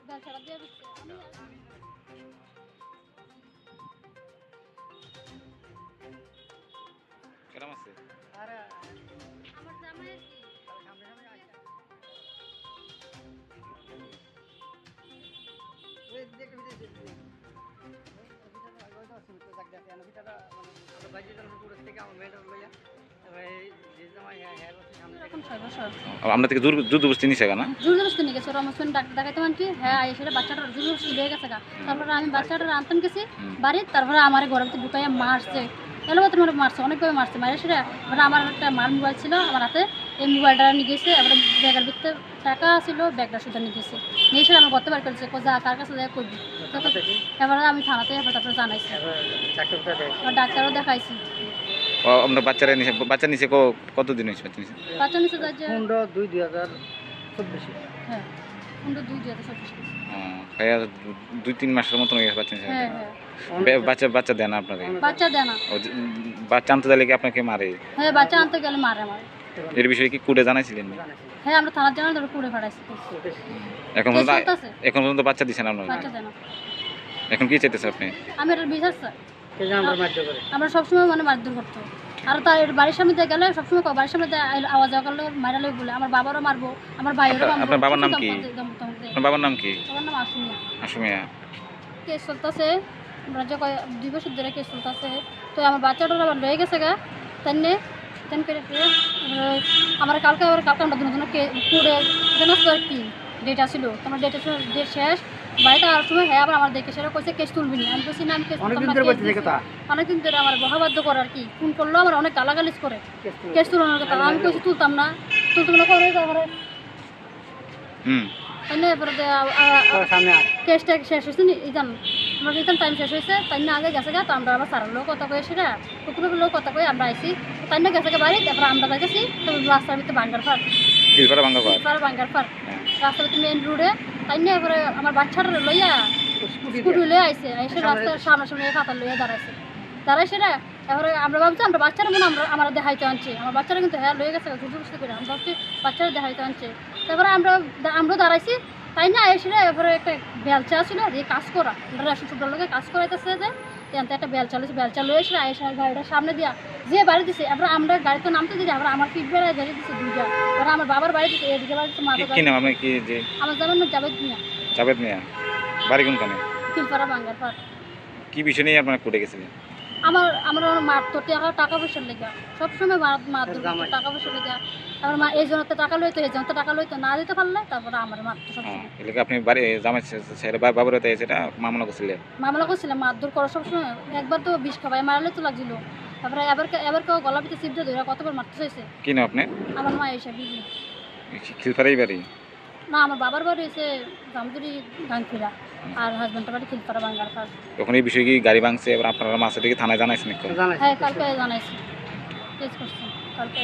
বেলচারা দিয়ে দিচ্ছে কেরাম আছে আমার জামাই আমরা থেকে যুদ্ধ বস্তি নিছে না জোরজবস্তি নিয়ে গেছে ওরা আমার সঙ্গে ডাক্তার দেখাইতে মানছি হ্যাঁ সেটা বাচ্চাটা জোরজবস্তি হয়ে গেছে গা তারপরে আমি বাচ্চাটা আনতাম গেছি বাড়ির তারপরে আমার ঘরের ভিতরে ঢুকাইয়া মারছে এলো তোমার মারছে অনেকভাবে মারছে মারে সেটা এবার আমার একটা মার মোবাইল ছিল আমার হাতে এই মোবাইলটা নিয়ে গেছে এবার ব্যাগের ভিতরে টাকা ছিল ব্যাগটা সুদ্ধা নিয়ে গেছে নিয়ে সেটা আমার গত বার করেছে যা কার কাছে যা করবি এবারে আমি থানাতে এবার তারপরে জানাইছি এবার ডাক্তারও দেখাইছি আমরা বাচ্চা নিচে কতদিন হয়েছে বাচ্চা নিচে যাচ্ছে 15/2/2024 হ্যাঁ 15/2/2024 2-3 মাসের মতন হয়ে গেছে বাচ্চা নিচে হ্যাঁ হ্যাঁ বাচ্চা দেন আপনাকে বাচ্চা দেয় না বাচ্চা আনতে দিলে কি আপনাকে মারে হ্যাঁ বাচ্চা আনতে গেলে মারে আমার এর বিষয়ে কি কোর্টে জানাইছিলেন হ্যাঁ আমরা থানার জানাই ধরে পুড়ে ফাড়াইছি এখন পর্যন্ত বাচ্চা দিচ্ছেন আপনার বাচ্চা দেয় না এখন কি চাইতেছেন আপনি আমি এটার বিচার স্যার আমরা মারতে করে আমরা সবসময় মানে মারধর করতো আর তার বাড়ির সামনে দিয়ে গেলে সবসময় বাড়ির সামনে আওয়াজ করলে মারালে বলে আমার বাবারও মারবো আমার ভাইয়েরও মারবো আপনার বাবার নাম কি আপনার বাবার নাম কি আমার নাম আসুমিয়া আশুমিয়া কেস চলতেছে আমরা যে 2 বছর ধরে কেস চলতেছে তো আমার বাচ্চাটা আবার রয়ে গেছে গা তেমনি তেন করে আমার কালকে আমরা দুজন পুরে জানাস আর কি ডেট আসছিল তোমার ডেট শেষ বাড়িতে আর সময় হ্যাঁ আবার আমার দেখে সেটা কইছে কেস তুলবি না আমি বলছি না আমি কেস অনেকদিন ধরে আমার বহাবাধ্য করে আর কি ফোন করলো আমার অনেক গালাগালিজ করে কেস তুলানোর কথা আমি কইছি তুলতাম না করে তারপরে এরপরে কেসটা শেষ হয়েছে জান আমরা যেতাম টাইম শেষ হয়েছে তাই না আগে গেছে গা তো আমরা আবার সারার লোক কথা কয়ে সেটা কুকুরের লোক কথা কয়ে আমরা আইসি তাই না গেছে বাড়ি তারপরে আমরা গেছি তো রাস্তার ভিতরে বাঙ্গার ফার রাস্তার ভিতরে মেন রোডে তাই না এবারে আমার বাচ্চাটা লইয়া স্কুটি লইয়া আইসে এসে রাস্তার সামনে খাতা লইয়া দাঁড়াইছে না এবারে আমরা ভাবছি আমরা বাচ্চারা মনে আমরা দেখাইতে আনছি আমার বাচ্চারা কিন্তু হ্যাঁ লয়ে গেছে বুঝতে করে আমরা ভাবছি বাচ্চারা দেখাইতে আনছে তারপরে আমরা দাঁড়াইছি তাই না এসে এবারে একটা বেলচা ছিল যে কাজ করা আমরা রেশন সুটার লোকে কাজ করাইতেছে যে একটা বেলচা লয়ে এসে গাড়িটার সামনে দিয়া যে বাড়ি দিছে এবার আমরা গাড়িতে নামতে দিই আবার আমার পিঠ বেড়ায় বেরিয়ে দিচ্ছে দুইটা এবার আমার বাবার বাড়ি দিচ্ছে এদিকে বাড়ি দিচ্ছে আমার জামার নাম জাভেদ মিয়া বাড়ি কোনখানে খিলপাড়া বাঙ্গারপাড় কি বিষয় নিয়ে আপনারা কোর্টে গেছিলেন আমার মারতো টাকা পয়সার লেগে সবসময় মারতো টাকা পয়সার লেগে আমার মা এই জন্য টাকা লইতো না দিতে পারলে তারপরে আমার মারতো সবসময় আপনি বাড়ি জামাই বাবার হাতে সেটা মামলা করছিলেন মারধর করো সবসময় একবার তো বিষ খাবাই মারলে তো লাগছিল তারপরে এবার কেউ গলা পিঠে চিপতে ধরে কতবার মারতে চাইছে কি না আপনি আমার মা এসে বিবি খিলপাড়াই বাড়ি না আমার বাবার বাড়ি এসে জামদুরি গাংফিরা আর হাজবেন্ডের বাড়ি খিলপাড়া বাঙ্গারপাড় তখন এই বিষয়ে কি গাড়ি ভাঙছে এবার আপনারা মাসে থেকে থানায় জানাইছেন হ্যাঁ কালকে জানাইছি কেস করছি কালকে